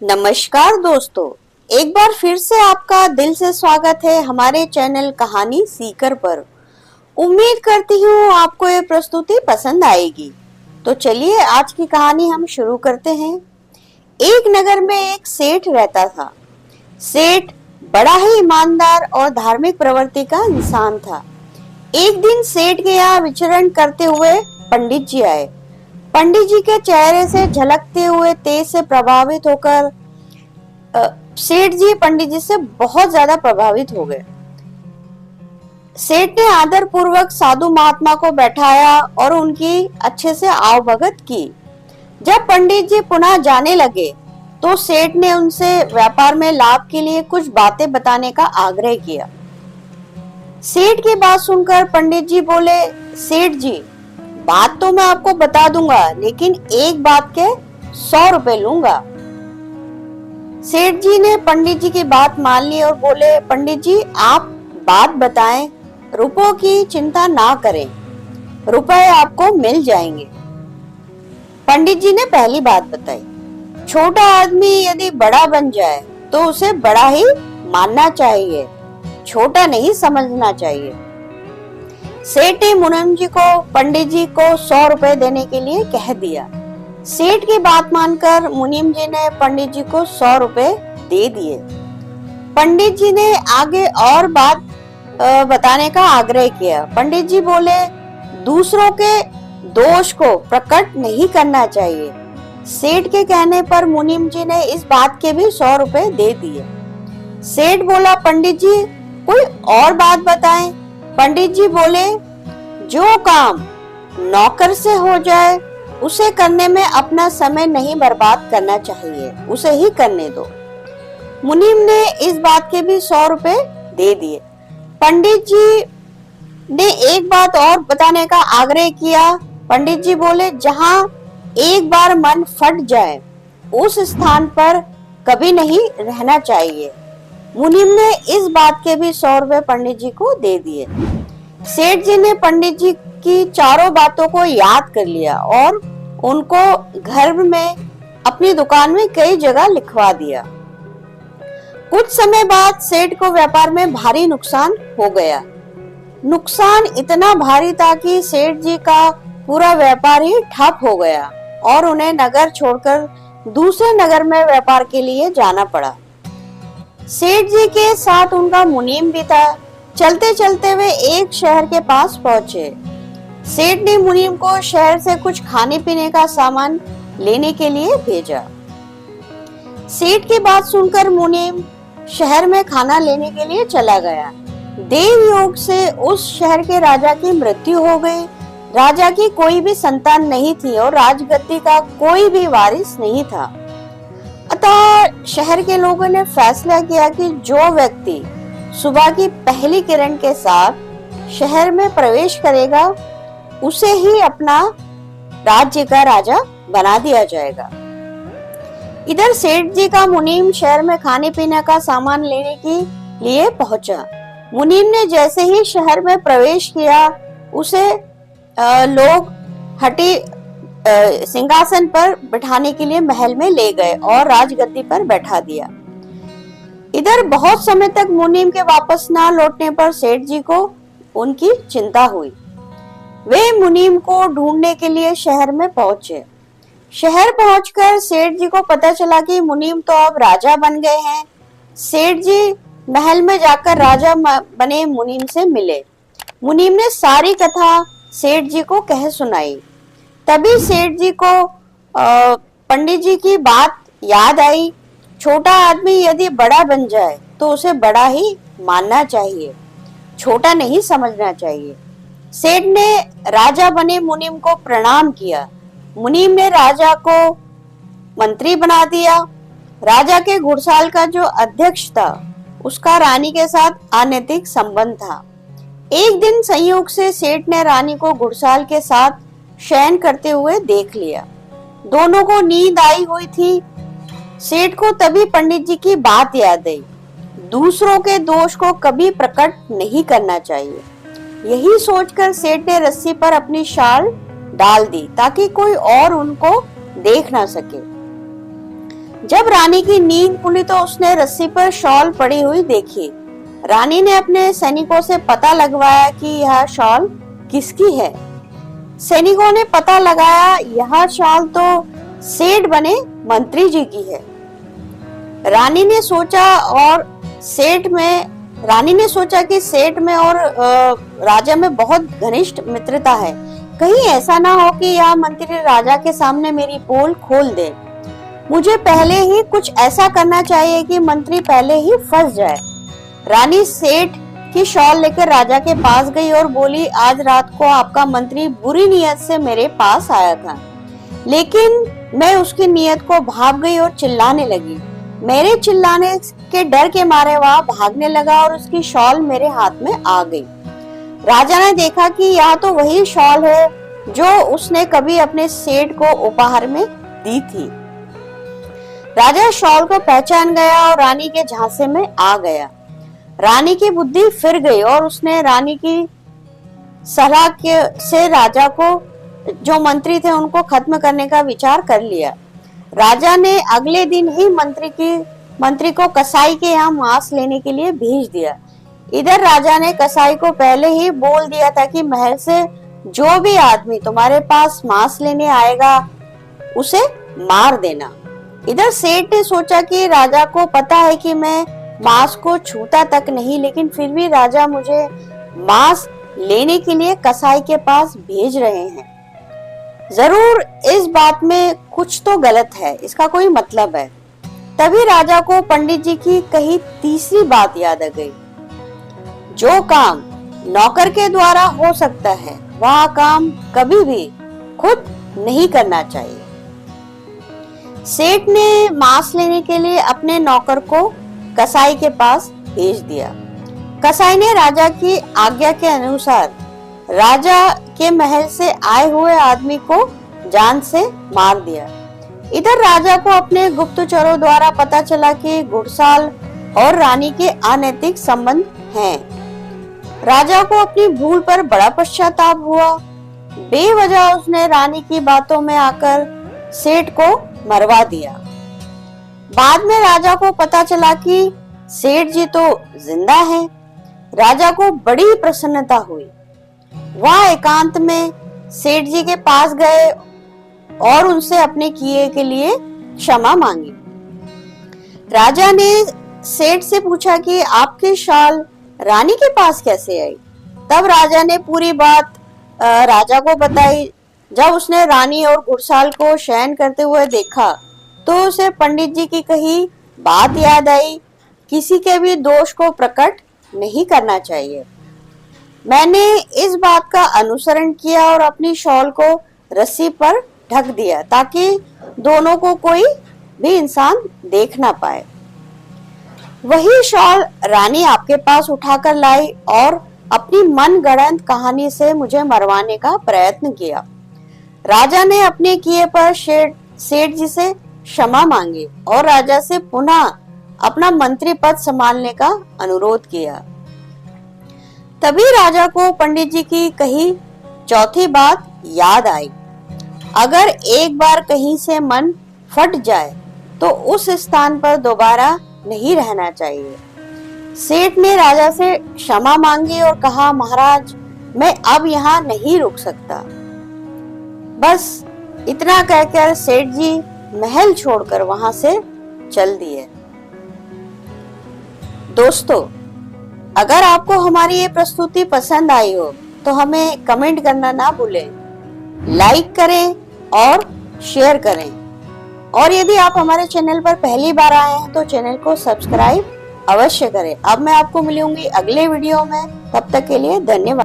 नमस्कार दोस्तों, एक बार फिर से आपका दिल से स्वागत है हमारे चैनल कहानी सीकर पर। उम्मीद करती हूँ आपको ये प्रस्तुति पसंद आएगी। तो चलिए आज की कहानी हम शुरू करते हैं। एक नगर में एक सेठ रहता था। सेठ बड़ा ही ईमानदार और धार्मिक प्रवृत्ति का इंसान था। एक दिन सेठ के यहाँ विचरण करते हुए पंडित जी आए। पंडित जी के चेहरे से झलकते हुए तेज से प्रभावित होकर सेठ जी पंडित जी से बहुत ज्यादा प्रभावित हो गए। सेठ ने आदर पूर्वक साधु महात्मा को बैठाया और उनकी अच्छे से आवभगत की। जब पंडित जी पुनः जाने लगे तो सेठ ने उनसे व्यापार में लाभ के लिए कुछ बातें बताने का आग्रह किया। सेठ की बात सुनकर पंडित जी बोले, सेठ जी, बात तो मैं आपको बता दूंगा, लेकिन एक बात के 100 रुपए लूंगा। सेठ जी ने पंडित जी की बात मान ली और बोले, पंडित जी आप बात बताएं, रुपयों की चिंता ना करें, रुपए आपको मिल जाएंगे। पंडित जी ने पहली बात बताई, छोटा आदमी यदि बड़ा बन जाए तो उसे बड़ा ही मानना चाहिए, छोटा नहीं समझना चाहिए। सेठ ने मुनीम जी को पंडित जी को 100 रुपए देने के लिए कह दिया। सेठ की बात मानकर मुनीम जी ने पंडित जी को 100 रुपए दे दिए। पंडित जी ने आगे और बात बताने का आग्रह किया। पंडित जी बोले, दूसरों के दोष को प्रकट नहीं करना चाहिए। सेठ के कहने पर मुनीम जी ने इस बात के भी 100 रुपए दे दिए। सेठ बोला, पंडित जी कोई और बात बताएं। पंडित जी बोले, जो काम नौकर से हो जाए उसे करने में अपना समय नहीं बर्बाद करना चाहिए, उसे ही करने दो। मुनीम ने इस बात के भी 100 रुपए दे दिए। पंडित जी ने एक बात और बताने का आग्रह किया। पंडित जी बोले, जहां एक बार मन फट जाए उस स्थान पर कभी नहीं रहना चाहिए। मुनीम ने इस बात के भी 100 रुपए पंडित जी को दे दिए। सेठ जी ने पंडित जी की चारों बातों को याद कर लिया और उनको घर में अपनी दुकान में कई जगह लिखवा दिया। कुछ समय बाद सेठ को व्यापार में भारी नुकसान हो गया। नुकसान इतना भारी था कि सेठ जी का पूरा व्यापार ही ठप हो गया और उन्हें नगर छोड़कर दूसरे नगर में व्यापार के लिए जाना पड़ा। सेठ जी के साथ उनका मुनीम भी था। चलते चलते वे एक शहर के पास पहुंचे। सेठ ने मुनीम को शहर से कुछ खाने पीने का सामान लेने के लिए भेजा। सेठ की बात सुनकर मुनीम शहर में खाना लेने के लिए चला गया। देव योग से उस शहर के राजा की मृत्यु हो गई। राजा की कोई भी संतान नहीं थी और राजगद्दी का कोई भी वारिस नहीं था। अतः शहर के लोगों ने फैसला किया कि जो व्यक्ति सुबह की पहली किरण के साथ शहर में प्रवेश करेगा उसे ही अपना राज्य का राजा बना दिया जाएगा। इधर सेठ जी का मुनीम शहर में खाने पीने का सामान लेने के लिए पहुंचा। मुनीम ने जैसे ही शहर में प्रवेश किया उसे लोग हटी सिंहासन पर बिठाने के लिए महल में ले गए और राजगद्दी पर बैठा दिया। इधर बहुत समय तक मुनीम के वापस ना लौटने पर सेठ जी को उनकी चिंता हुई। वे मुनीम को ढूंढने के लिए शहर में पहुंचे। शहर पहुंचकर सेठ जी को पता चला कि मुनीम तो अब राजा बन गए हैं। सेठ जी महल में जाकर राजा बने मुनीम से मिले। मुनीम ने सारी कथा सेठ जी को कह सुनाई। तभी सेठ जी को पंडित जी की बात याद आई। छोटा आदमी यदि बड़ा बन जाए तो उसे बड़ा ही मानना चाहिए, छोटा नहीं समझना चाहिए। सेठ ने राजा बने मुनीम को प्रणाम किया। मुनीम ने राजा को मंत्री बना दिया। राजा के घुड़साल का जो अध्यक्ष था उसका रानी के साथ अनैतिक संबंध था। एक दिन संयोग से सेठ ने रानी को घुड़साल के साथ शयन करते हुए देख लिया। दोनों को नींद आई हुई थी। सेठ को तभी पंडित जी की बात याद आई, दूसरों के दोष को कभी प्रकट नहीं करना चाहिए। यही सोचकर सेठ ने रस्सी पर अपनी शाल डाल दी ताकि कोई और उनको देख ना सके। जब रानी की नींद खुली तो उसने रस्सी पर शॉल पड़ी हुई देखी। रानी ने अपने सैनिकों से पता लगवाया कि यह शॉल किसकी है। सैनिकों ने पता लगाया यह शॉल तो सेठ बने मंत्री जी की है। रानी ने सोचा कि सेठ में और राजा में बहुत घनिष्ठ मित्रता है। कहीं ऐसा ना हो कि यह मंत्री राजा के सामने मेरी पोल खोल दे। मुझे पहले ही कुछ ऐसा करना चाहिए कि मंत्री पहले ही फंस जाए। रानी सेठ की शॉल लेकर राजा के पास गई और बोली, आज रात को आपका मंत्री बुरी नियत से मेरे पास आया था, लेकिन मैं उसकी नियत को भाप गई और चिल्लाने लगी। मेरे चिल्लाने के डर के मारे वह भागने लगा और उसकी शॉल मेरे हाथ में आ गई। राजा ने देखा कि यह तो वही शॉल है जो उसने कभी अपने सेठ को उपहार में दी थी। राजा शॉल को पहचान गया और रानी के झांसे में आ गया। रानी की बुद्धि फिर गई और उसने रानी की सलाह से राजा को, जो मंत्री थे, उनको खत्म करने का विचार कर लिया। राजा ने अगले दिन ही मंत्री को कसाई के यहाँ मांस लेने के लिए भेज दिया। इधर राजा ने कसाई को पहले ही बोल दिया था कि महल से जो भी आदमी तुम्हारे पास मांस लेने आएगा उसे मार देना। इधर सेठ ने सोचा कि राजा को पता है कि मैं मांस को छूता तक नहीं, लेकिन फिर भी राजा मुझे मांस लेने के लिए कसाई के पास भेज रहे हैं। जरूर इस बात में कुछ तो गलत है, इसका कोई मतलब है। तभी राजा को पंडित जी की कही तीसरी बात याद आ गई। जो काम नौकर के द्वारा हो सकता है वह काम कभी भी खुद नहीं करना चाहिए। सेठ ने मांस लेने के लिए अपने नौकर को कसाई के पास भेज दिया। कसाई ने राजा की आज्ञा के अनुसार राजा के महल से आए हुए आदमी को जान से मार दिया। इधर राजा को अपने गुप्तचरों द्वारा पता चला कि घुड़साल और रानी के अनैतिक संबंध हैं। राजा को अपनी भूल पर बड़ा पश्चाताप हुआ। बेवजह उसने रानी की बातों में आकर सेठ को मरवा दिया। बाद में राजा को पता चला कि सेठ जी तो जिंदा हैं। राजा को बड़ी प्रसन्नता हुई। वह एकांत में सेठ जी के पास गए और उनसे अपने किए के लिए क्षमा मांगी। राजा ने सेठ से पूछा कि आपकी शॉल रानी के पास कैसे आई। तब राजा ने पूरी बात राजा को बताई। जब उसने रानी और घुड़साल को शयन करते हुए देखा तो उसे पंडित जी की कही बात याद आई, किसी के भी दोष को प्रकट नहीं करना चाहिए। मैंने इस बात का अनुसरण किया और अपनी शॉल को रस्सी पर ढक दिया ताकि दोनों को कोई भी इंसान देख ना पाए। वही शॉल रानी आपके पास उठाकर लाई और अपनी मनगढ़ंत कहानी से मुझे मरवाने का प्रयत्न किया। राजा ने अपने किए पर सेठ जी से क्षमा मांगी और राजा से पुनः अपना मंत्री पद संभालने का अनुरोध किया। तभी राजा को पंडित जी की कही चौथी बात याद आई। अगर एक बार कहीं से मन फट जाए तो उस स्थान पर दोबारा नहीं रहना चाहिए। सेठ ने राजा से क्षमा मांगी और कहा, महाराज मैं अब यहाँ नहीं रुक सकता। बस इतना कहकर सेठ जी महल छोड़कर वहां से चल दिए। दोस्तों, अगर आपको हमारी ये प्रस्तुति पसंद आई हो तो हमें कमेंट करना ना भूलें, लाइक करें और शेयर करें। और यदि आप हमारे चैनल पर पहली बार आए हैं तो चैनल को सब्सक्राइब अवश्य करें। अब मैं आपको मिलूंगी अगले वीडियो में, तब तक के लिए धन्यवाद।